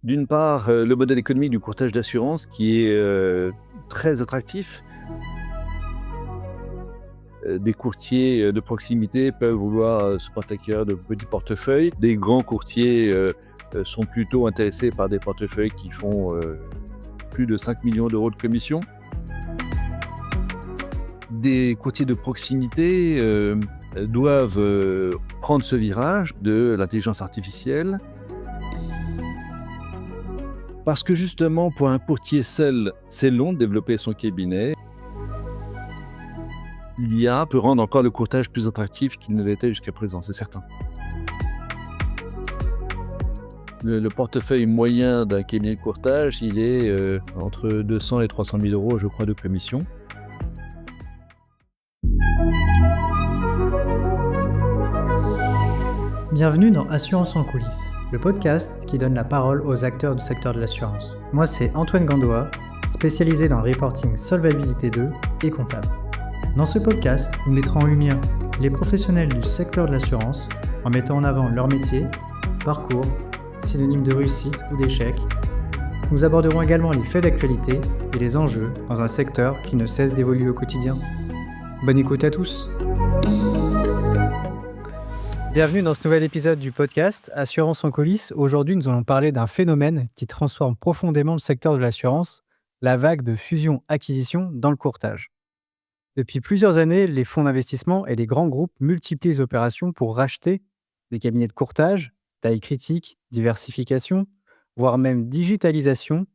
D'une part, le modèle économique du courtage d'assurance qui est très attractif. Des courtiers de proximité peuvent vouloir se porter à cœur de petits portefeuilles. Des grands courtiers sont plutôt intéressés par des portefeuilles qui font plus de 5 millions d'euros de commission. Des courtiers de proximité doivent prendre ce virage de l'intelligence artificielle. Parce que justement, pour un courtier seul, c'est long de développer son cabinet. L'IA peut rendre encore le courtage plus attractif qu'il ne l'était jusqu'à présent, c'est certain. Le portefeuille moyen d'un cabinet de courtage, il est entre 200 et 300 000 euros, je crois, de commission. Bienvenue dans Assurance en coulisses, le podcast qui donne la parole aux acteurs du secteur de l'assurance. Moi, c'est Antoine Gandoa, spécialisé dans le reporting Solvabilité 2 et comptable. Dans ce podcast, nous mettrons en lumière les professionnels du secteur de l'assurance en mettant en avant leur métier, parcours, synonymes de réussite ou d'échec. Nous aborderons également les faits d'actualité et les enjeux dans un secteur qui ne cesse d'évoluer au quotidien. Bonne écoute à tous. Bienvenue dans ce nouvel épisode du podcast Assurance en coulisses. Aujourd'hui, nous allons parler d'un phénomène qui transforme profondément le secteur de l'assurance, la vague de fusion-acquisition dans le courtage. Depuis plusieurs années, les fonds d'investissement et les grands groupes multiplient les opérations pour racheter des cabinets de courtage, taille critique, diversification, voire même digitalisation.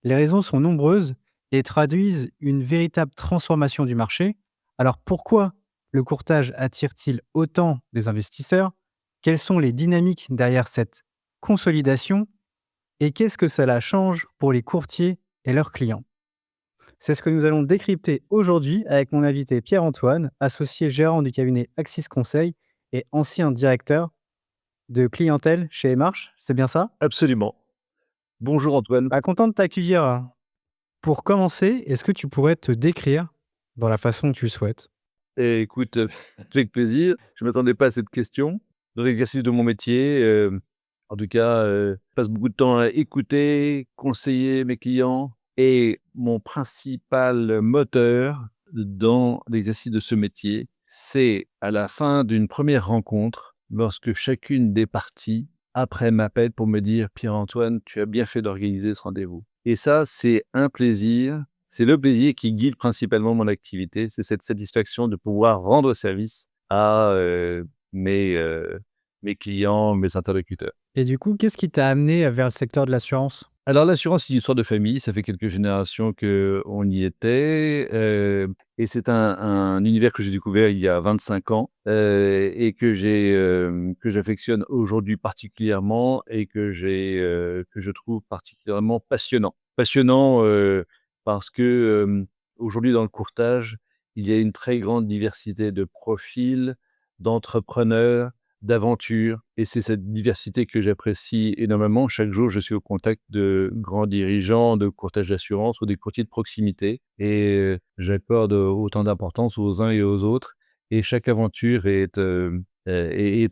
Les raisons sont nombreuses et traduisent une véritable transformation du marché. Alors pourquoi le courtage attire-t-il autant des investisseurs? Quelles sont les dynamiques derrière cette consolidation? Et qu'est-ce que cela change pour les courtiers et leurs clients? C'est ce que nous allons décrypter aujourd'hui avec mon invité Pierre-Antoine, associé gérant du cabinet Axis Conseil et ancien directeur de clientèle chez Emarch. C'est bien ça? Absolument. Bonjour Antoine. Content de t'accueillir. Pour commencer, est-ce que tu pourrais te décrire dans la façon que tu le souhaites? Écoute, avec plaisir. Je ne m'attendais pas à cette question. Dans l'exercice de mon métier, en tout cas, je passe beaucoup de temps à écouter, conseiller mes clients. Et mon principal moteur dans l'exercice de ce métier, c'est à la fin d'une première rencontre, lorsque chacune des parties, après, m'appelle pour me dire « Pierre-Antoine, tu as bien fait d'organiser ce rendez-vous ». Et ça, c'est un plaisir. C'est le plaisir qui guide principalement mon activité. C'est cette satisfaction de pouvoir rendre service à mes clients, mes interlocuteurs. Et du coup, qu'est-ce qui t'a amené vers le secteur de l'assurance? Alors l'assurance, c'est une histoire de famille. Ça fait quelques générations qu'on y était. Et c'est un univers que j'ai découvert il y a 25 ans et que j'affectionne aujourd'hui particulièrement et que je trouve particulièrement passionnant. Passionnant parce que aujourd'hui dans le courtage, il y a une très grande diversité de profils, d'entrepreneurs, d'aventures. Et c'est cette diversité que j'apprécie énormément. Chaque jour, je suis au contact de grands dirigeants de courtage d'assurance ou des courtiers de proximité. Et j'accorde autant d'importance aux uns et aux autres. Et chaque aventure est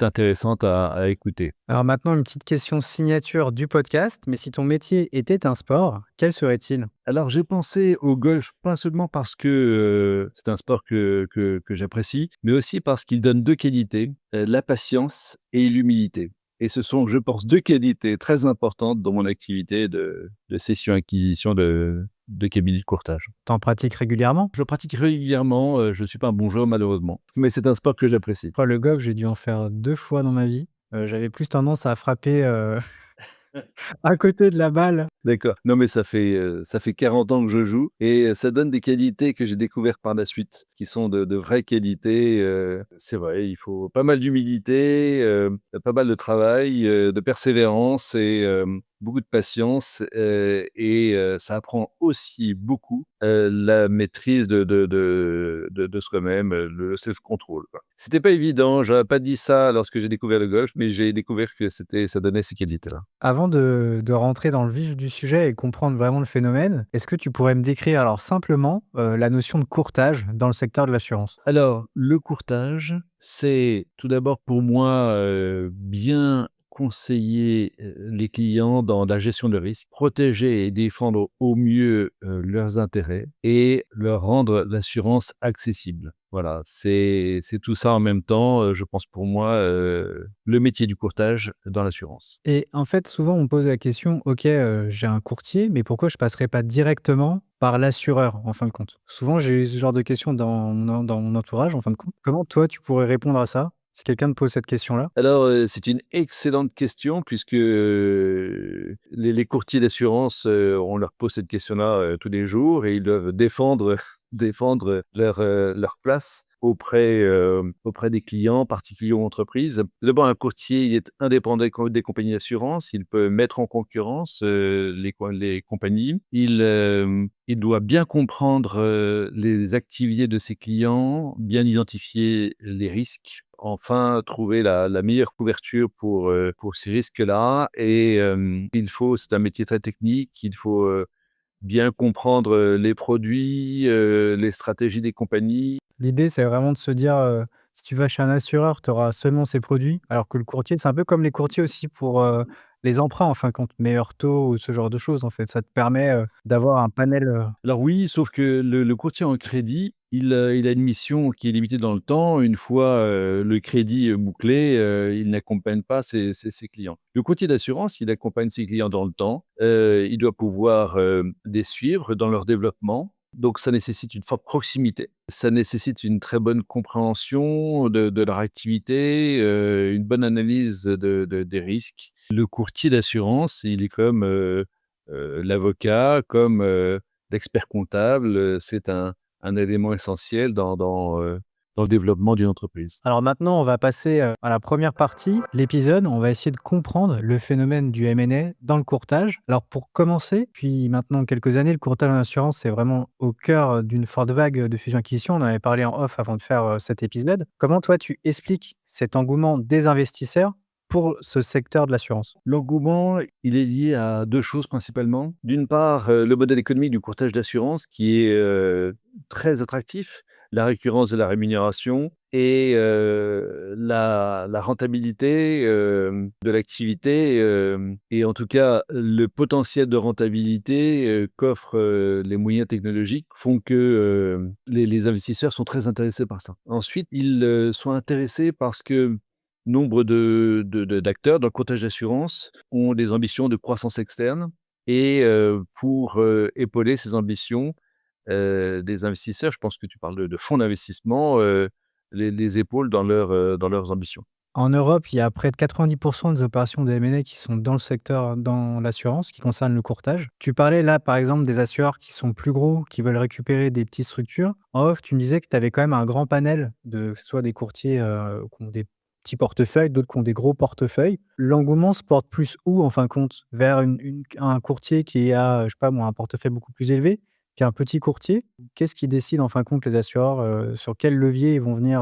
intéressante à écouter. Alors maintenant, une petite question signature du podcast, mais si ton métier était un sport, quel serait-il? Alors, j'ai pensé au golf, pas seulement parce que c'est un sport que j'apprécie, mais aussi parce qu'il donne deux qualités, la patience et l'humilité. Et ce sont, je pense, deux qualités très importantes dans mon activité de cession-acquisition de cabinets de courtage. T'en pratiques régulièrement? Je pratique régulièrement, je ne suis pas un bon joueur malheureusement, mais c'est un sport que j'apprécie. Le golf, j'ai dû en faire 2 fois dans ma vie. J'avais plus tendance à frapper à côté de la balle. D'accord. Non, mais ça fait 40 ans que je joue et ça donne des qualités que j'ai découvertes par la suite, qui sont de vraies qualités. C'est vrai, il faut pas mal d'humilité, pas mal de travail, de persévérance et beaucoup de patience. Et ça apprend aussi beaucoup la maîtrise de soi-même, le self-control, quoi. C'était pas évident, j'aurais pas dit ça lorsque j'ai découvert le golf, mais j'ai découvert que ça donnait ces qualités-là. Avant de rentrer dans le vif du sujet et comprendre vraiment le phénomène, est-ce que tu pourrais me décrire alors simplement la notion de courtage dans le secteur de l'assurance? Alors, le courtage, c'est tout d'abord pour moi bien conseiller, les clients dans la gestion de risque, protéger et défendre au mieux, leurs intérêts et leur rendre l'assurance accessible. Voilà, c'est tout ça en même temps, je pense pour moi, le métier du courtage dans l'assurance. Et en fait, souvent, on pose la question: «OK, j'ai un courtier, mais pourquoi je passerais pas directement par l'assureur, en fin de compte?» Souvent, j'ai eu ce genre de questions dans mon entourage, en fin de compte. Comment toi, tu pourrais répondre à ça, si quelqu'un te pose cette question-là? Alors, c'est une excellente question puisque, les courtiers d'assurance, on leur pose cette question-là, tous les jours et ils doivent défendre défendre leur place auprès des clients, particuliers ou entreprises. D'abord, un courtier, il est indépendant des compagnies d'assurance. Il peut mettre en concurrence, les compagnies. Il doit bien comprendre, les activités de ses clients, bien identifier les risques, enfin trouver la meilleure couverture pour ces risques-là et c'est un métier très technique, il faut, bien comprendre, les produits, les stratégies des compagnies. L'idée, c'est vraiment de se dire, si tu vas chez un assureur, tu auras seulement ses produits, alors que le courtier, c'est un peu comme les courtiers aussi pour, les emprunts, en fin de compte, meilleurs taux ou ce genre de choses, en fait. Ça te permet, d'avoir un panel, Alors oui, sauf que le courtier en crédit, il a une mission qui est limitée dans le temps. Une fois, le crédit, bouclé, il n'accompagne pas ses clients. Le courtier d'assurance, il accompagne ses clients dans le temps. Il doit pouvoir, les suivre dans leur développement. Donc ça nécessite une forte proximité. Ça nécessite une très bonne compréhension de leur activité, une bonne analyse des risques. Le courtier d'assurance, il est comme, l'avocat, comme, l'expert comptable, c'est un élément essentiel dans le développement d'une entreprise. Alors maintenant, on va passer, à la première partie de l'épisode. On va essayer de comprendre le phénomène du M&A dans le courtage. Alors pour commencer, puis maintenant quelques années, le courtage en assurance est vraiment au cœur d'une forte vague de fusion-acquisition. On en avait parlé en off avant de faire, cet épisode. Comment toi, tu expliques cet engouement des investisseurs pour ce secteur de l'assurance? L'engouement, il est lié à 2 choses principalement. D'une part, le modèle économique du courtage d'assurance qui est, très attractif, la récurrence de la rémunération et la rentabilité, de l'activité, et en tout cas, le potentiel de rentabilité, qu'offrent, les moyens technologiques font que, les investisseurs sont très intéressés par ça. Ensuite, ils, sont intéressés parce que nombre d'acteurs dans le courtage d'assurance ont des ambitions de croissance externe et pour, épauler ces ambitions, des investisseurs, je pense que tu parles de fonds d'investissement, les épaulent dans leurs ambitions. En Europe, il y a près de 90 des opérations de M&A qui sont dans le secteur dans l'assurance, qui concernent le courtage. Tu parlais là, par exemple, des assureurs qui sont plus gros, qui veulent récupérer des petites structures. En off, tu me disais que tu avais quand même un grand panel de que ce soit des courtiers, qui ont des petits portefeuilles, d'autres qui ont des gros portefeuilles. L'engouement se porte plus où, en fin de compte? Vers un courtier qui a, je sais pas moi, un portefeuille beaucoup plus élevé, qu'un petit courtier? Qu'est-ce qui décide, en fin de compte, les assureurs, sur quel levier ils vont venir,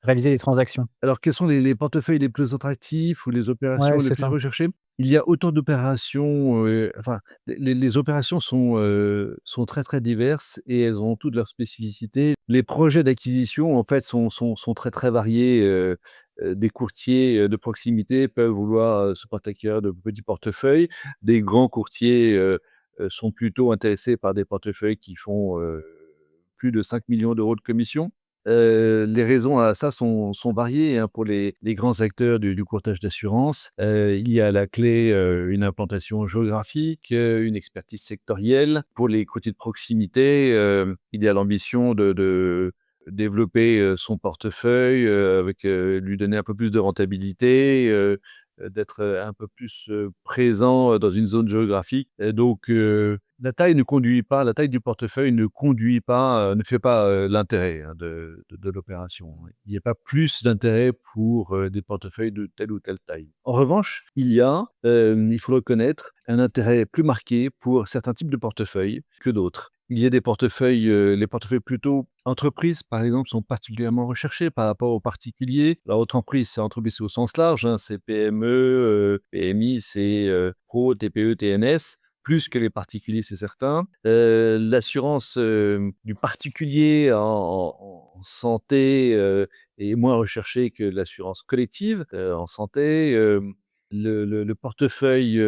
réaliser des transactions? Alors quels sont les portefeuilles les plus attractifs ou les Ouais, opérations les c'est plus ça. recherchées? Il y a autant d'opérations, enfin les opérations sont très, très diverses et elles ont toutes leurs spécificités. Les projets d'acquisition en fait sont très, très variés, des courtiers, de proximité peuvent vouloir, se porter à cœur de petits portefeuilles. Des grands courtiers, sont plutôt intéressés par des portefeuilles qui font, plus de 5 millions d'euros de commission. Les raisons à ça sont variées, hein, pour les grands acteurs du courtage d'assurance. Il y a à la clé, une implantation géographique, une expertise sectorielle. Pour les courtiers de proximité, il y a l'ambition de développer, son portefeuille, avec, lui donner un peu plus de rentabilité, d'être, un peu plus, présent, dans une zone géographique et donc la taille du portefeuille ne conduit pas, ne fait pas, l'intérêt, hein, de l'opération, oui. Il n'y a pas plus d'intérêt pour, des portefeuilles de telle ou telle taille. En revanche, il faut le reconnaître, un intérêt plus marqué pour certains types de portefeuilles que d'autres. Il y a des portefeuilles, les portefeuilles plutôt entreprises, par exemple, sont particulièrement recherchés par rapport aux particuliers. La entreprise, c'est au sens large, hein, c'est PME, PMI, c'est, pro, TPE, TNS, plus que les particuliers, c'est certain. L'assurance, du particulier en santé, est moins recherchée que l'assurance collective, en santé. le portefeuille,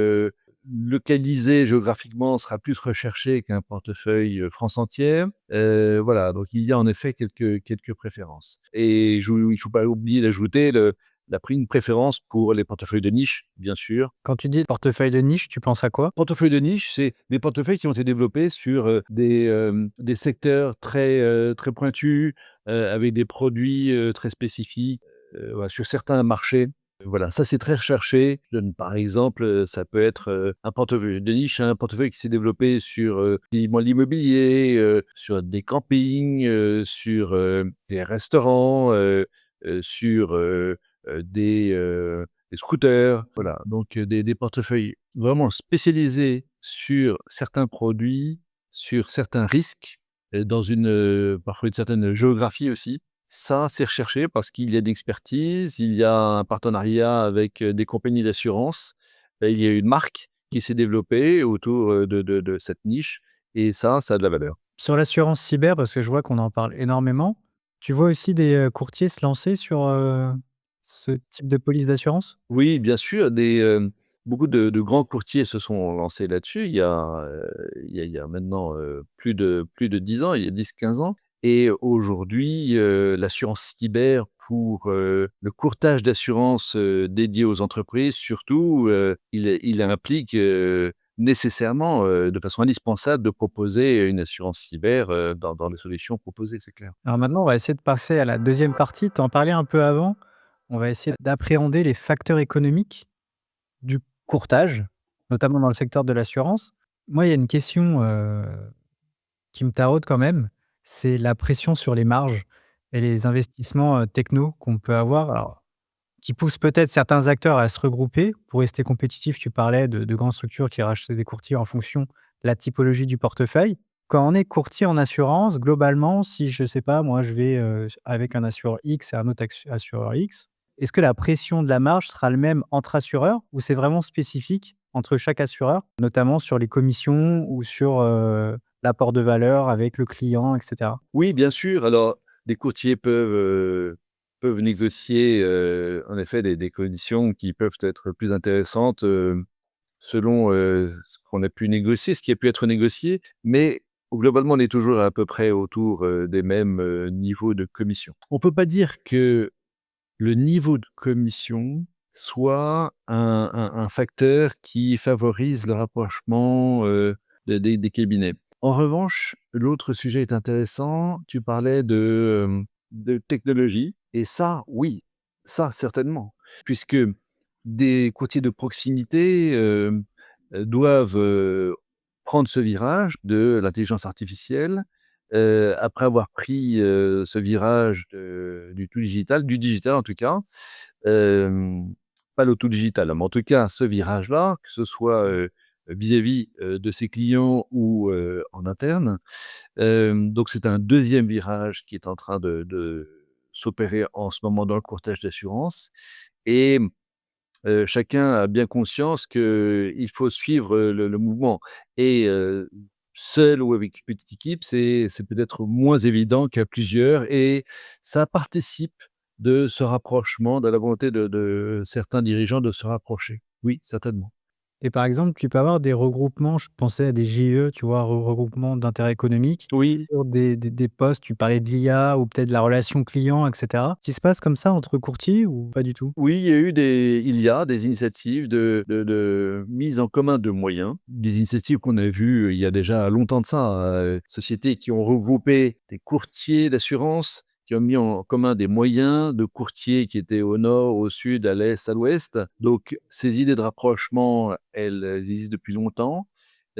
localisé géographiquement sera plus recherché qu'un portefeuille, France entière. Voilà, donc il y a en effet quelques préférences et il faut pas oublier d'ajouter une préférence pour les portefeuilles de niche, bien sûr. Quand tu dis portefeuille de niche, tu penses à quoi? Portefeuilles de niche, c'est des portefeuilles qui ont été développés sur, des secteurs très pointus, avec des produits, très spécifiques, voilà, sur certains marchés. Voilà, ça, c'est très recherché. Je donne par exemple, ça peut être, un portefeuille de niche, un portefeuille qui s'est développé sur, l'immobilier, sur des campings, sur, des restaurants, sur, des scooters, voilà, donc des portefeuilles vraiment spécialisés sur certains produits, sur certains risques, dans parfois une certaine géographie aussi. Ça, c'est recherché parce qu'il y a de l'expertise, il y a un partenariat avec, des compagnies d'assurance, il y a une marque qui s'est développée autour, de cette niche et ça a de la valeur. Sur l'assurance cyber, parce que je vois qu'on en parle énormément, tu vois aussi des, courtiers se lancer sur, ce type de police d'assurance? Oui, bien sûr, beaucoup de grands courtiers se sont lancés là-dessus. Il y a maintenant, plus de 10 ans, il y a 10, 15 ans et aujourd'hui, l'assurance cyber pour, le courtage d'assurance, dédié aux entreprises surtout, il implique, nécessairement, de façon indispensable de proposer une assurance cyber, dans les solutions proposées, c'est clair. Alors maintenant, on va essayer de passer à la deuxième partie. Tu en parlais un peu avant. On va essayer d'appréhender les facteurs économiques du courtage, notamment dans le secteur de l'assurance. Moi, il y a une question, qui me taraude quand même, c'est la pression sur les marges et les investissements, techno qu'on peut avoir. Alors, qui poussent peut-être certains acteurs à se regrouper pour rester compétitifs. Tu parlais de grandes structures qui rachetaient des courtiers en fonction de la typologie du portefeuille. Quand on est courtier en assurance, globalement, si je sais pas, moi je vais, avec un assureur X et un autre assureur X, est-ce que la pression de la marge sera le même entre assureurs ou c'est vraiment spécifique entre chaque assureur, notamment sur les commissions ou sur, l'apport de valeur avec le client et cetera? Oui, bien sûr. Alors, des courtiers peuvent négocier, en effet, des conditions qui peuvent être plus intéressantes, selon, ce qu'on a pu négocier, ce qui a pu être négocié. Mais globalement, on est toujours à peu près autour, des mêmes, niveaux de commission. On peut pas dire que le niveau de commission soit un facteur qui favorise le rapprochement, des cabinets. En revanche, l'autre sujet est intéressant. Tu parlais de technologie et ça, oui, ça certainement. Puisque des courtiers de proximité, doivent, prendre ce virage de l'intelligence artificielle, après avoir pris, ce virage du digital en tout cas, hem, pas le tout digital, hein, mais en tout cas ce virage-là, que ce soit, vis-à-vis, de ses clients ou, en interne. Donc c'est un deuxième virage qui est en train de s'opérer en ce moment dans le courtage d'assurance et chacun a bien conscience qu'il faut suivre, le mouvement et seul ou avec une petite équipe, c'est peut-être moins évident qu'à plusieurs et ça participe de ce rapprochement, de la volonté de certains dirigeants de se rapprocher. Oui, certainement. Et par exemple, tu peux avoir des regroupements, je pensais à des GIE, tu vois? Regroupements d'intérêt économique, Oui. sur des postes, tu parlais de l'IA ou peut-être de la relation client et cetera. Qui se passe comme ça entre courtiers ou pas du tout? Oui, il y a des initiatives de mise en commun de moyens, des initiatives qu'on a vues, il y a déjà longtemps de ça, sociétés qui ont regroupé des courtiers d'assurance, qui ont mis en commun des moyens de courtiers qui étaient au nord, au sud, à l'est, à l'ouest. Donc ces idées de rapprochement, elles existent depuis longtemps.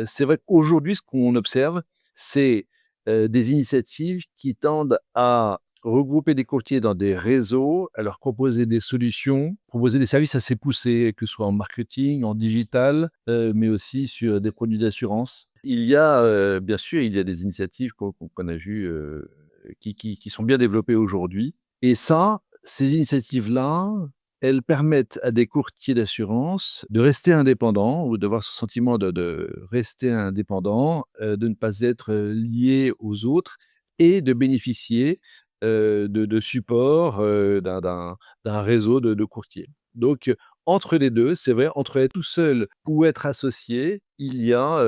C'est vrai qu'aujourd'hui, ce qu'on observe, c'est, des initiatives qui tendent à regrouper des courtiers dans des réseaux, à leur proposer des solutions, proposer des services assez poussés, que ce soit en marketing, en digital, mais aussi sur des produits d'assurance. Bien sûr, il y a des initiatives qu'on a vues, qui sont bien développées aujourd'hui et ça, ces initiatives-là, elles permettent à des courtiers d'assurance de rester indépendants ou d'avoir ce sentiment de rester indépendants, de ne pas être, liés aux autres et de bénéficier, de support, d'un réseau de courtiers. Donc, entre les 2, c'est vrai, entre être tout seul ou être associé, il y a,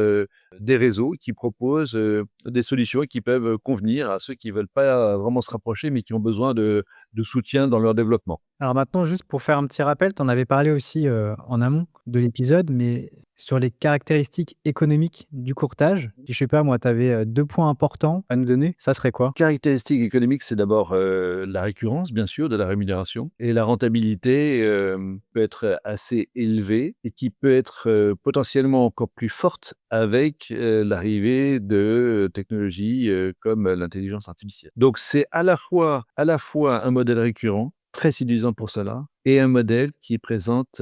des réseaux qui proposent, des solutions qui peuvent convenir à ceux qui veulent pas vraiment se rapprocher, mais qui ont besoin de soutien dans leur développement. Alors maintenant, juste pour faire un petit rappel, tu en avais parlé aussi, en amont de l'épisode, mais sur les caractéristiques économiques du courtage, si je sais pas moi, tu avais, 2 points importants à nous donner, ça serait quoi? Caractéristique économique, c'est d'abord, la récurrence, bien sûr, de la rémunération et la rentabilité, peut être assez élevée et qui peut être, potentiellement encore plus forte avec, l'arrivée de technologies, comme l'intelligence artificielle. Donc c'est à la fois un modèle récurrent, très séduisant pour cela et un modèle qui présente,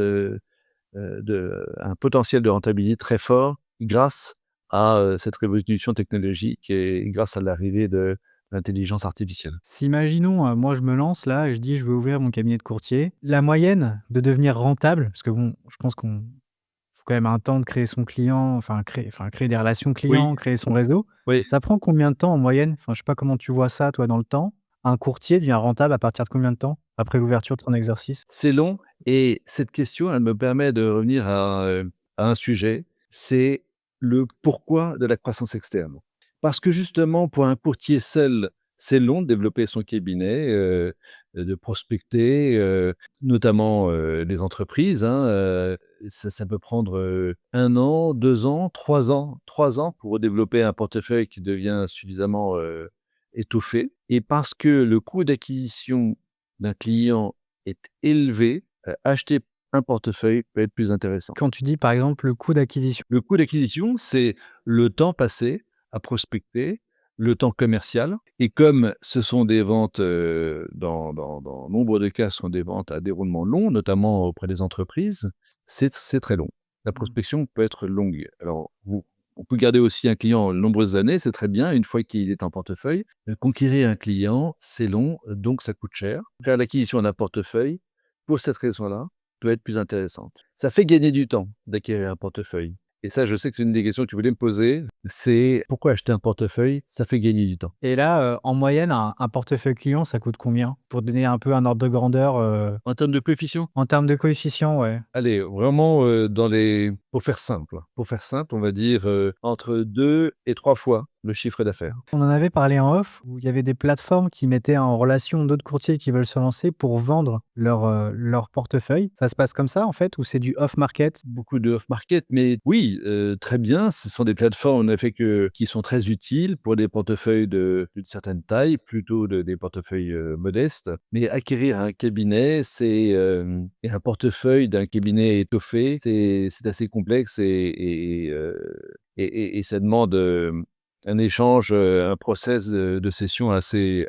un potentiel de rentabilité très fort grâce à, cette révolution technologique et grâce à l'arrivée de l'intelligence artificielle. Si imaginons, moi je me lance là et je dis: «Je veux ouvrir mon cabinet de courtier». La moyenne de devenir rentable, parce que bon, je pense qu'on faut quand même un temps de créer son client, créer des relations Oui, clients, créer son réseau. oui, Ça prend combien de temps en moyenne? Enfin, je sais pas comment tu vois ça toi dans le temps? Un courtier devient rentable à partir de combien de temps après l'ouverture de son exercice? c'est long et cette question, elle me permet de revenir à un sujet, c'est le pourquoi de la croissance externe. Parce que justement, pour un courtier seul, c'est long de développer son cabinet, de prospecter, notamment, les entreprises, hein, ça peut prendre, 1 an, 2 ans, 3 ans. 3 ans pour développer un portefeuille qui devient suffisamment, étoffé et parce que le coût d'acquisition d'un client est élevé, acheter un portefeuille peut être plus intéressant. Quand tu dis par exemple le coût d'acquisition, Le coût d'acquisition, c'est le temps passé à prospecter, le temps commercial et comme ce sont des ventes, dans nombre de cas, ce sont des ventes à déroulement long, notamment auprès des entreprises, c'est très long. La mmh, prospection peut être longue. Alors vous on peut garder aussi un client de nombreuses années, c'est très bien, une fois qu'il est en portefeuille. Conquérir un client, c'est long, donc ça coûte cher. Faire l'acquisition d'un portefeuille, pour cette raison-là, peut être plus intéressante. Ça fait gagner du temps d'acquérir un portefeuille et ça, je sais que c'est une des questions que tu voulais me poser, c'est pourquoi acheter un portefeuille? Ça fait gagner du temps. et là, en moyenne un portefeuille client, ça coûte combien? Pour donner un peu un ordre de grandeur, En termes de coefficient? en termes de coefficient, ouais. Allez, vraiment, pour faire simple, on va dire, entre 2 et 3 fois le chiffre d'affaires. On en avait parlé en off, où il y avait des plateformes qui mettaient en relation d'autres courtiers qui veulent se lancer pour vendre leur portefeuille. Ça se passe comme ça, en fait, ou c'est du off market? Beaucoup de off-market, mais oui, très bien. Ce sont des plateformes en effet qui sont très utiles pour des portefeuilles d'une certaine taille, plutôt des portefeuilles, modestes. Mais acquérir un cabinet, et un portefeuille d'un cabinet étoffé, c'est assez complexe et ça demande, un échange, un process, de cession assez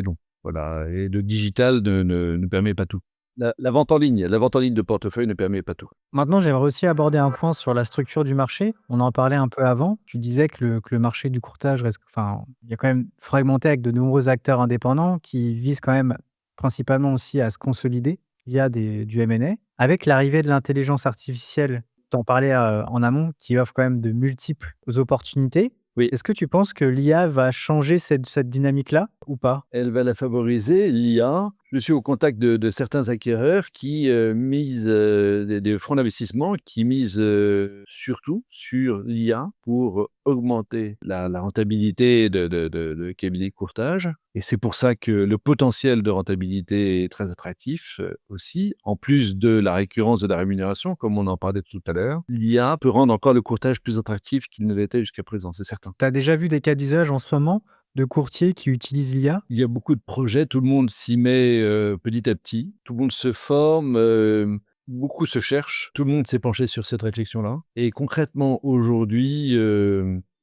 long. Voilà et le digital ne permet pas tout. La vente en ligne de portefeuille ne permet pas tout. Maintenant, j'aimerais aussi aborder un point sur la structure du marché. On en parlait un peu avant. Tu disais que le marché du courtage reste, enfin, il est quand même fragmenté avec de nombreux acteurs indépendants qui visent quand même principalement aussi à se consolider via du M&A. Avec l'arrivée de l'intelligence artificielle, tu en parlais, en amont, qui offre quand même de multiples opportunités. Oui. Est-ce que tu penses que l'IA va changer cette dynamique-là ou pas? Elle va la favoriser, l'IA. Je suis au contact de certains acquéreurs qui, misent, des fonds d'investissement qui misent, surtout sur l'IA pour augmenter la rentabilité de cabinets de courtage et c'est pour ça que le potentiel de rentabilité est très attractif, aussi. En plus de la récurrence de la rémunération, comme on en parlait tout à l'heure, l'IA peut rendre encore le courtage plus attractif qu'il ne l'était jusqu'à présent, c'est certain. Tu as déjà vu des cas d'usage en ce moment de courtiers qui utilisent l'IA? Il y a beaucoup de projets, tout le monde s'y met, petit à petit. Tout le monde se forme, beaucoup se cherchent. Tout le monde s'est penché sur cette réflexion-là et concrètement aujourd'hui,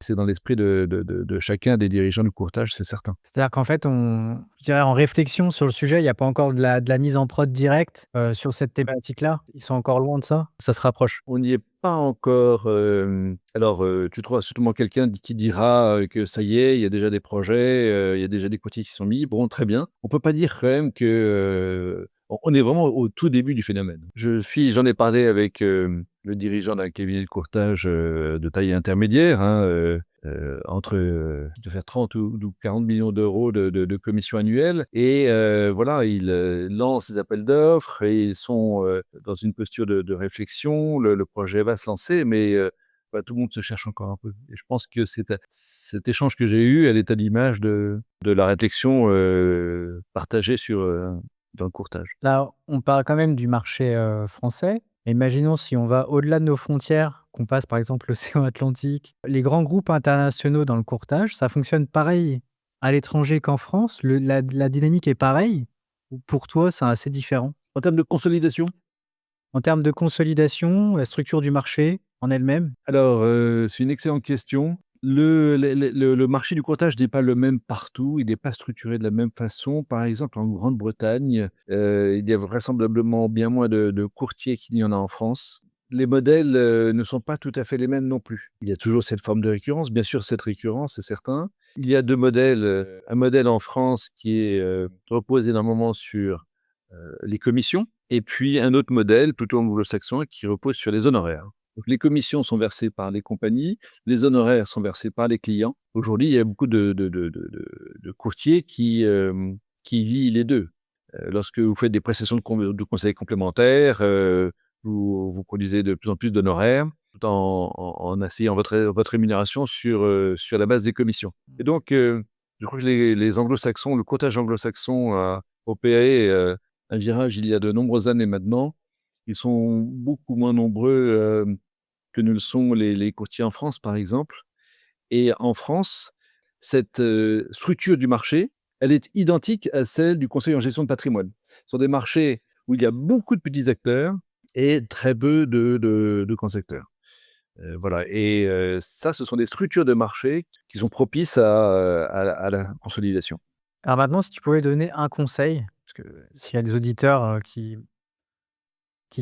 c'est dans l'esprit de chacun des dirigeants du courtage, c'est certain. C'est-à-dire qu'en fait, je dirais en réflexion sur le sujet, il y a pas encore de la mise en prod directe, sur cette thématique-là? Ils sont encore loin de ça? Ça se rapproche? On n'y est pas encore, alors, tu trouveras sûrement quelqu'un qui dira, que ça y est, il y a déjà des projets, il y a déjà des courtiers qui sont mis. Bon, très bien. On peut pas dire quand même que, on est vraiment au tout début du phénomène. J'en ai parlé avec, le dirigeant d'un cabinet de courtage, de taille intermédiaire, hein, il doit faire 30 ou 40 millions d'euros de commissions annuelles et voilà, ils, lancent des appels d'offres et ils sont, dans une posture de réflexion. Le projet va se lancer, mais bah, tout le monde se cherche encore un peu et je pense que cet échange que j'ai eu, elle est à l'image de la réflexion, partagée dans le courtage. Là, on parle quand même du marché, français. Imaginons si on va au-delà de nos frontières, qu'on passe par exemple l'océan Atlantique. Les grands groupes internationaux dans le courtage, ça fonctionne pareil à l'étranger qu'en France? La dynamique est pareille? Ou pour toi, c'est assez différent? En termes de consolidation? En termes de consolidation, la structure du marché en elle-même? Alors, c'est une excellente question. Le marché du courtage n'est pas le même partout, il n'est pas structuré de la même façon. Par exemple, en Grande-Bretagne, il y a vraisemblablement bien moins de courtiers qu'il y en a en France. Les modèles, ne sont pas tout à fait les mêmes non plus. Il y a toujours cette forme de récurrence, bien sûr cette récurrence, c'est certain. Il y a 2 modèles, un modèle en France qui est, repose énormément sur, les commissions et puis un autre modèle, plutôt anglo-saxon, qui repose sur les honoraires. Donc les commissions sont versées par les compagnies, les honoraires sont versés par les clients. Aujourd'hui, il y a beaucoup de courtiers qui lient les 2. Lorsque vous faites des prestations de conseil complémentaires, vous produisez de plus en plus d'honoraires, tout en asseyant votre rémunération sur la base des commissions. Et donc, je crois que les anglo-saxons, le courtage anglo-saxon a opéré, un virage il y a de nombreuses années maintenant. Ils sont beaucoup moins nombreux, que ne le sont les courtiers en France, par exemple. Et en France, cette, structure du marché, elle est identique à celle du conseil en gestion de patrimoine. Ce sont des marchés où il y a beaucoup de petits acteurs et très peu de grands acteurs. Voilà et ça, ce sont des structures de marché qui sont propices à la consolidation. Alors maintenant, si tu pouvais donner un conseil, parce que s'il y a des auditeurs, qui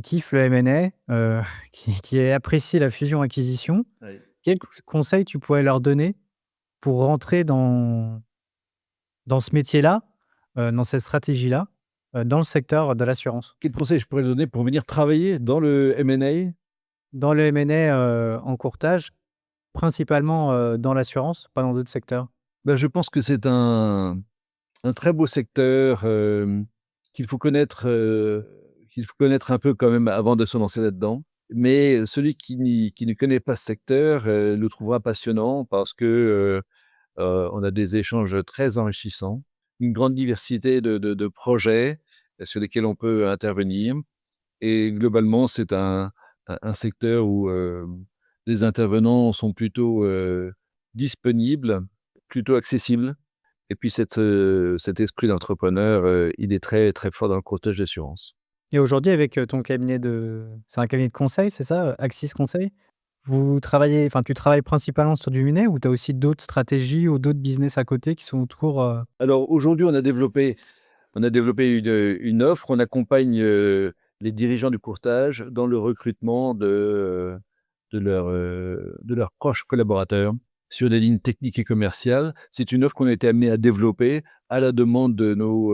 kiffent le M&A, qui apprécient la fusion-acquisition, Oui. quels conseils tu pourrais leur donner pour rentrer dans ce métier-là, dans cette stratégie-là, dans le secteur de l'assurance? Quel conseil je pourrais donner pour venir travailler dans le M&A? Dans le M&A, en courtage, principalement, dans l'assurance, pas dans d'autres secteurs? Ben, je pense que c'est un très beau secteur, qu'il faut connaître, qu'il faut connaître un peu quand même avant de se lancer là-dedans. Mais celui qui ne connaît pas ce secteur, le trouvera passionnant parce que, on a des échanges très enrichissants, une grande diversité de projets, sur lesquels on peut intervenir et globalement, c'est un secteur où, les intervenants sont plutôt, disponibles, plutôt accessibles. Et puis cet esprit d'entrepreneur, il est très, très fort dans le courtage d'assurance. Et aujourd'hui avec, ton cabinet c'est un cabinet de conseil, c'est ça, Axis Conseil? Tu travailles principalement sur du M&A ou tu as aussi d'autres stratégies ou d'autres business à côté qui sont autour, Alors aujourd'hui, on a développé une offre. On accompagne, les dirigeants du courtage dans le recrutement de leurs proches collaborateurs sur des lignes techniques et commerciales. C'est une offre qu'on a été amené à développer à la demande de nos,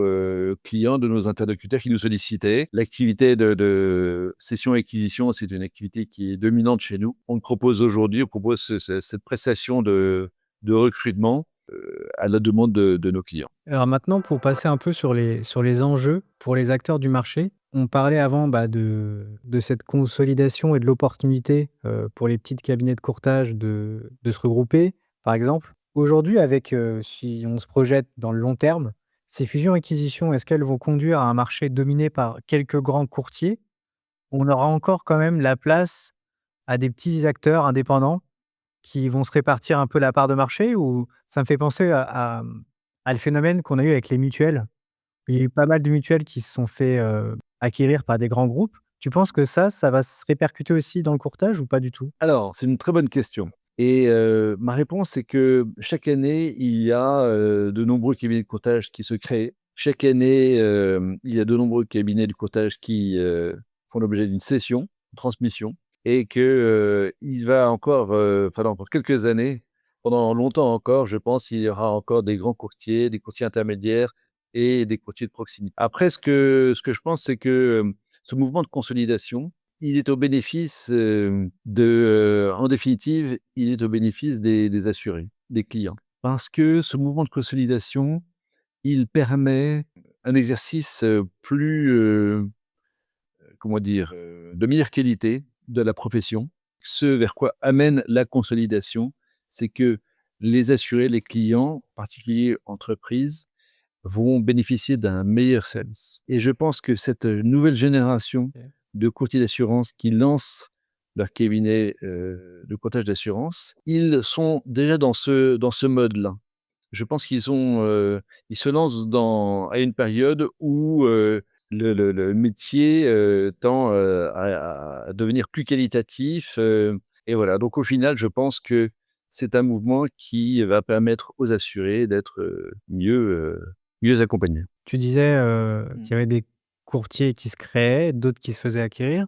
clients, de nos interlocuteurs qui nous sollicitaient. L'activité de cession-acquisition, c'est une activité qui est dominante chez nous. On propose cette prestation de recrutement, à la demande de nos clients. Alors maintenant, pour passer un peu sur les enjeux pour les acteurs du marché, on parlait avant, de cette consolidation et de l'opportunité, pour les petites cabinets de courtage de se regrouper, par exemple. Aujourd'hui avec, si on se projette dans le long terme, ces fusions-acquisitions, est-ce qu'elles vont conduire à un marché dominé par quelques grands courtiers? On aura encore quand même la place à des petits acteurs indépendants qui vont se répartir un peu la part de marché? Ou ça me fait penser à le phénomène qu'on a eu avec les mutuelles. Il y a eu pas mal de mutuelles qui se sont fait, acquérir par des grands groupes. Tu penses que ça va se répercuter aussi dans le courtage ou pas du tout? Alors, c'est une très bonne question et ma réponse c'est que chaque année, il y a, de nombreux cabinets de courtage qui se créent. Chaque année, il y a de nombreux cabinets de courtage qui, font l'objet d'une cession, une transmission et que, il va encore, falloir encore quelques années, pendant longtemps encore, je pense, il y aura encore des grands courtiers, des courtiers intermédiaires et des courtiers de proximité. Après ce que je pense, c'est que, ce mouvement de consolidation, il est au bénéfice, en définitive, il est au bénéfice des assurés, des clients. Parce que ce mouvement de consolidation, il permet un exercice, comment dire? De meilleure qualité de la profession. Ce vers quoi amène la consolidation, c'est que les assurés, les clients, en particulier entreprises, vont bénéficier d'un meilleur service. Et je pense que cette nouvelle génération OK. de courtiers d'assurance qui lancent leur cabinet, de courtage d'assurance, ils sont déjà dans ce mode-là. Je pense ils se lancent à une période où, le métier, tend, à devenir plus qualitatif, et voilà. Donc au final, je pense que c'est un mouvement qui va permettre aux assurés d'être, mieux accompagnés. Tu disais, Mmh. qu'il y avait des courtiers qui se créaient, d'autres qui se faisaient acquérir.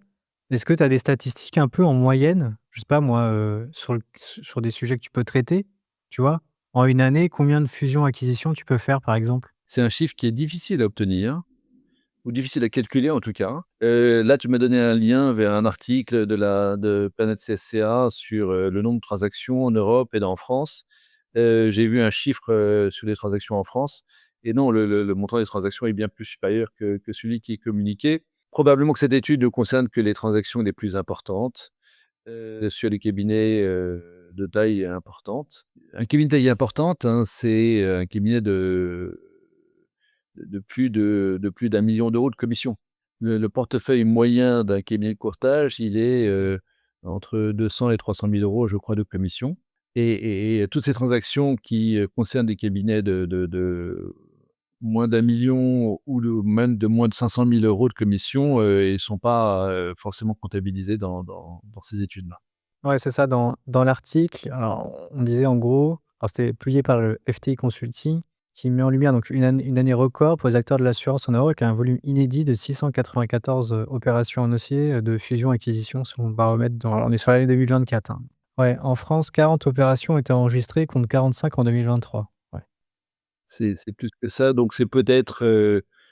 Est-ce que tu as des statistiques un peu en moyenne? Je sais pas moi, sur des sujets que tu peux traiter, tu vois? En une année, combien de fusions-acquisitions tu peux faire, par exemple? C'est un chiffre qui est difficile à obtenir, ou difficile à calculer en tout cas. Là, tu m'as donné un lien vers un article de Planète CSCA sur, le nombre de transactions en Europe et en France. J'ai vu un chiffre, sur les transactions en France et non, le montant des transactions est bien plus supérieur que celui qui est communiqué. Probablement que cette étude ne concerne que les transactions les plus importantes, sur les cabinets, de taille importante. Un cabinet de taille importante, hein, c'est, un cabinet de plus d'1 million d'euros de commission. Le portefeuille moyen d'un cabinet de courtage, il est, OK. entre 200 et 300 000 € je crois, de commission et toutes ces transactions qui, concernent des cabinets de moins d'1 million ou même de moins de 500 000 € de commission, ils sont pas, forcément comptabilisés dans ces études-là. Ouais, c'est ça, dans l'article, alors on disait en gros, alors c'était publié par le FTI Consulting, qui met en lumière donc une année record pour les acteurs de l'assurance en Europe avec un volume inédit de 694, opérations annoncées, de fusion-acquisition selon le baromètre alors on est sur l'année 2024, hein. Ouais, en France, 40 opérations ont été enregistrées contre 45 en 2023. Ouais. C'est plus que ça, donc c'est peut-être,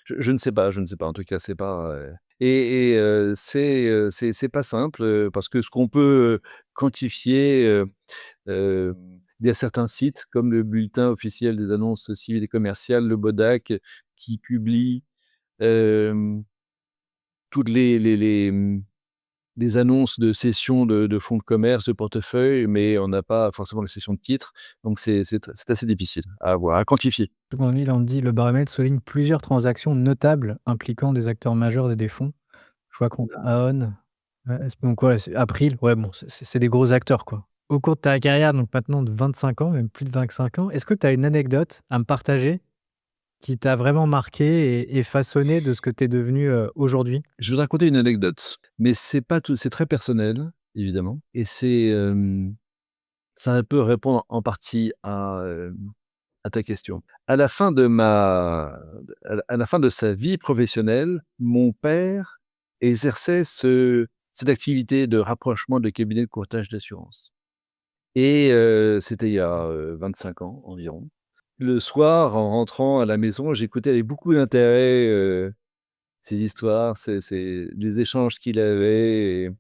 je ne sais pas, je ne sais pas. En tout cas, c'est pas, c'est pas simple, parce que ce qu'on peut, quantifier, il y a certains sites comme le Bulletin officiel des annonces civiles et commerciales, le BODAC, qui publie, hem, toutes les annonces de cession de fonds de commerce, de portefeuille, mais on n'a pas forcément la cession de titres, donc c'est assez difficile à voir, à quantifier. Second lui, là, on dit: «Le baromètre souligne plusieurs transactions notables impliquant des acteurs majeurs et des fonds». Je vois qu'on a Aon, donc ouais, c'est April, ouais, bon, c'est des gros acteurs, quoi. Au cours de ta carrière, donc maintenant de 25 ans, même plus de 25 ans, est-ce que tu as une anecdote à me partager qui t'a vraiment marqué et façonné de ce que tu es devenu, aujourd'hui? Je vais te raconter une anecdote, mais c'est pas tout c'est très personnel, évidemment et ça peut répondre en partie à ta question. À la fin de sa vie professionnelle, mon père exerçait cette activité de rapprochement de cabinet de courtage d'assurance et c'était il y a, 25 ans environ. Le soir, en rentrant à la maison, j'écoutais avec beaucoup d'intérêt, ces histoires, les échanges qu'il avait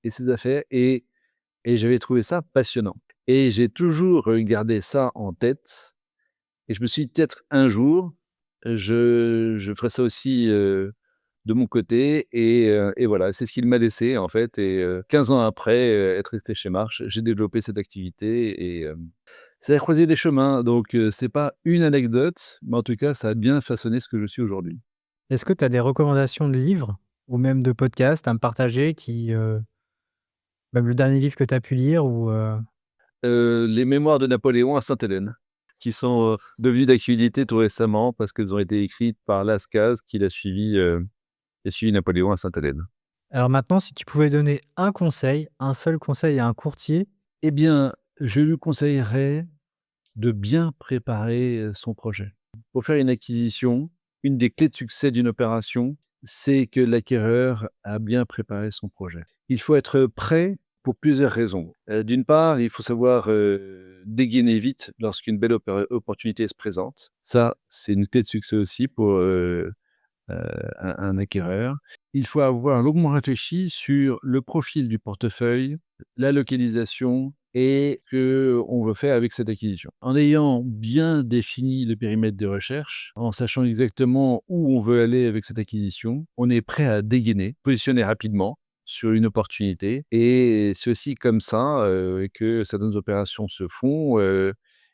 et ses affaires et j'avais trouvé ça passionnant et j'ai toujours, gardé ça en tête et je me suis dit: «Peut-être un jour, je ferai ça aussi, de mon côté» et voilà, c'est ce qu'il m'a laissé en fait et 15 ans après, être resté chez Marsh, j'ai développé cette activité et ça a croisé des chemins donc c'est pas une anecdote, mais en tout cas, ça a bien façonné ce que je suis aujourd'hui. Est-ce que tu as des recommandations de livres ou même de podcasts à me partager même le dernier livre que tu as pu lire ou Les mémoires de Napoléon à Sainte-Hélène, qui sont, devenues d'actualité tout récemment parce qu'elles ont été écrites par Lascaz qui a suivi Napoléon à Sainte-Hélène. alors maintenant, si tu pouvais donner un conseil, un seul conseil à un courtier. Eh bien, je lui conseillerais de bien préparer, son projet. Pour faire une acquisition, une des clés de succès d'une opération, c'est que l'acquéreur a bien préparé son projet. Il faut être prêt pour plusieurs raisons. D'une part, il faut savoir, dégainer vite lorsqu'une belle opportunité se présente. Ça, c'est une clé de succès aussi pour, un acquéreur. Il faut avoir longuement réfléchi sur le profil du portefeuille, la localisation et ce qu'on veut faire avec cette acquisition. En ayant bien défini le périmètre de recherche, en sachant exactement où on veut aller avec cette acquisition, on est prêt à dégainer, positionner rapidement sur une opportunité. Et c'est aussi comme ça que certaines opérations se font.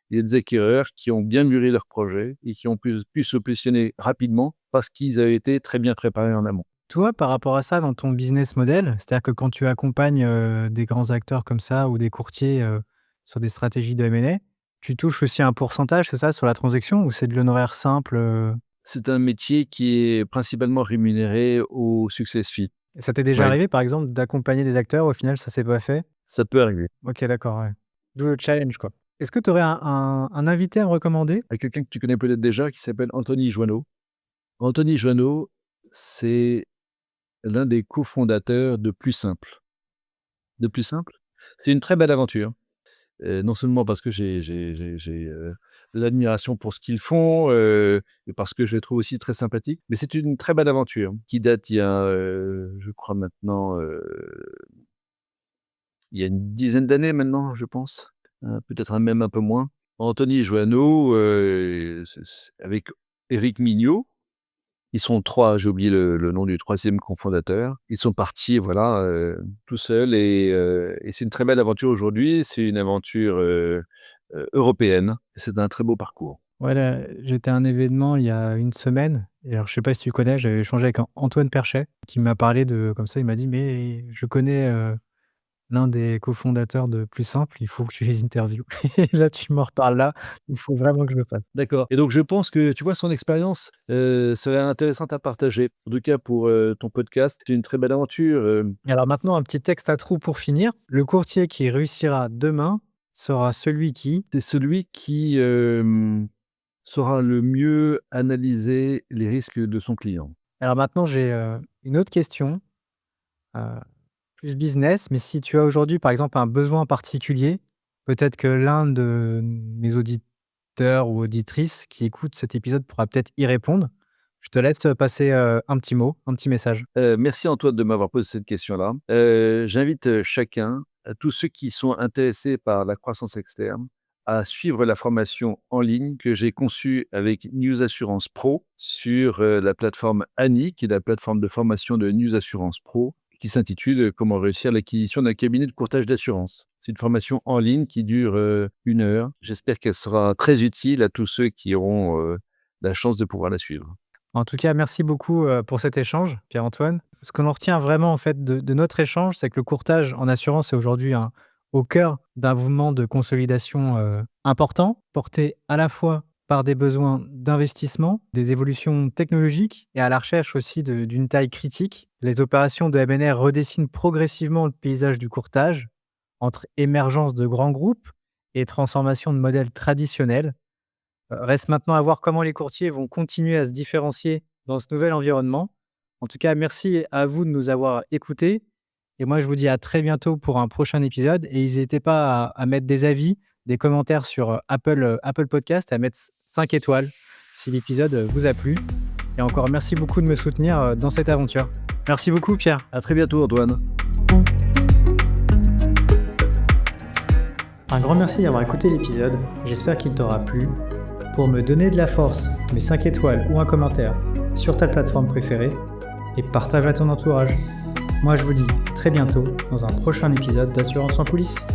Il y a des acquéreurs qui ont bien mûri leur projet et qui ont pu se positionner rapidement parce qu'ils avaient été très bien préparés en amont. Toi, par rapport à ça, dans ton business model, c'est-à-dire que quand tu accompagnes, des grands acteurs comme ça ou des courtiers, sur des stratégies de M&A, tu touches aussi un pourcentage, c'est ça, sur la transaction ou c'est de l'honoraire simple, C'est un métier qui est principalement rémunéré au success fee. Et ça t'est déjà Ouais. arrivé, par exemple, d'accompagner des acteurs, au final, ça s'est pas fait? Ça peut arriver. OK, d'accord, ouais. D'où le challenge, quoi. Est-ce que tu aurais un invité à me recommander? À quelqu'un que tu connais peut-être déjà qui s'appelle Anthony Joanneau. Anthony Joanneau, c'est l'un des cofondateurs de Plus Simple. De Plus Simple, c'est une très belle aventure. Non seulement parce que j'ai de l'admiration pour ce qu'ils font, et parce que je les trouve aussi très sympathiques, mais c'est une très belle aventure qui date il y a, je crois maintenant, il y a une dizaine d'années maintenant, je pense, peut-être même un peu moins. Anthony Joanneau, c'est avec Éric Mignot, ils sont 3, j'ai oublié le nom du 3e cofondateur. Ils sont partis, voilà, tout seuls et c'est une très belle aventure aujourd'hui. C'est une aventure, européenne. C'est un très beau parcours. Ouais, là, j'étais à un événement il y a une semaine et alors je sais pas si tu connais, j'avais échangé avec Antoine Perchet qui m'a parlé de comme ça, il m'a dit: «Mais je connais, l'un des cofondateurs de Plus Simple, il faut que tu les interviewes». Et là, tu m'en reparles là, il faut vraiment que je le fasse. D'accord et donc je pense que, tu vois, son expérience, serait intéressante à partager. En tout cas pour, ton podcast, c'est une très belle aventure, Et alors maintenant, un petit texte à trous pour finir. Le courtier qui réussira demain sera celui qui... c'est celui qui, saura le mieux analyser les risques de son client. Alors maintenant, j'ai, une autre question, heu, plus business, mais si tu as aujourd'hui, par exemple, un besoin particulier, peut-être que l'un de mes auditeurs ou auditrices qui écoutent cet épisode pourra peut-être y répondre. Je te laisse passer, un petit mot, un petit message. Merci Antoine de m'avoir posé cette question-là. J'invite, chacun, tous ceux qui sont intéressés par la croissance externe, à suivre la formation en ligne que j'ai conçue avec News Assurance Pro sur, la plateforme Annie, qui est la plateforme de formation de News Assurance Pro, qui s'intitule, «Comment réussir l'acquisition d'un cabinet de courtage d'assurance». C'est une formation en ligne qui dure, 1 heure. J'espère qu'elle sera très utile à tous ceux qui auront, la chance de pouvoir la suivre. En tout cas, merci beaucoup, pour cet échange, Pierre-Antoine. Ce qu'on en retient vraiment, en fait, de notre échange, c'est que le courtage en assurance est aujourd'hui au cœur d'un mouvement de consolidation, important, porté à la fois par des besoins d'investissement, des évolutions technologiques et à la recherche aussi d'une taille critique. Les opérations de M&A redessinent progressivement le paysage du courtage entre émergence de grands groupes et transformation de modèles traditionnels. Reste maintenant à voir comment les courtiers vont continuer à se différencier dans ce nouvel environnement. En tout cas, merci à vous de nous avoir écoutés et moi je vous dis à très bientôt pour un prochain épisode et n'hésitez pas à mettre des avis, des commentaires sur, Apple Podcast et à mettre 5 étoiles si l'épisode, vous a plu et encore merci beaucoup de me soutenir, dans cette aventure. Merci beaucoup Pierre. À très bientôt Antoine. Un grand merci d'avoir écouté l'épisode, j'espère qu'il t'aura plu. Pour me donner de la force, mets 5 étoiles ou un commentaire sur ta plateforme préférée et partage à ton entourage. Moi je vous dis très bientôt dans un prochain épisode d'Assurance en coulisses.